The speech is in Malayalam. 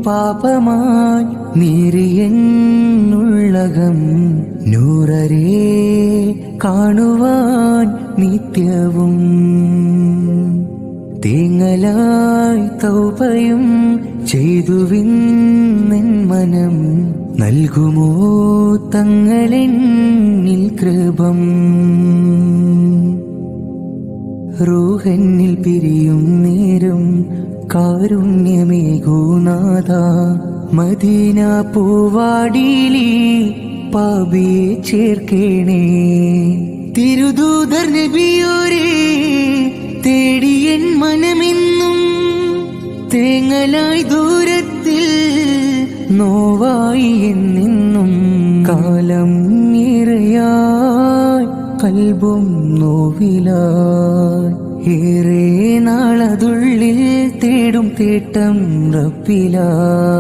പാപമായി നീറിയെന്നുള്ളകം നൂറരേ കാണുവാൻ നിത്യവും തേങ്ങലായി തൗബയും ചെയ്തുവിന്നെൻ മനം നൽകുമോ തങ്ങളെന്നിൽ കൃപം റൂഹന്നിൽ പിരിയും നേരം കാരുണ്യമേകൂനാഥ മദീന പൂവാടിയിലീ പാപിയെ ചേർക്കേണേ തിരുദൂതർ നബിയോരേ തേടിയൻ മനമെന്നും തേങ്ങലായി ദൂരത്തിൽ നോവായി എന്നെന്നും കാലം ഏറെയായി കൽബും നോവിലായി ഏറെ നാളതുള്ളിൽ തേടും തേട്ടം റബ്ബിലായി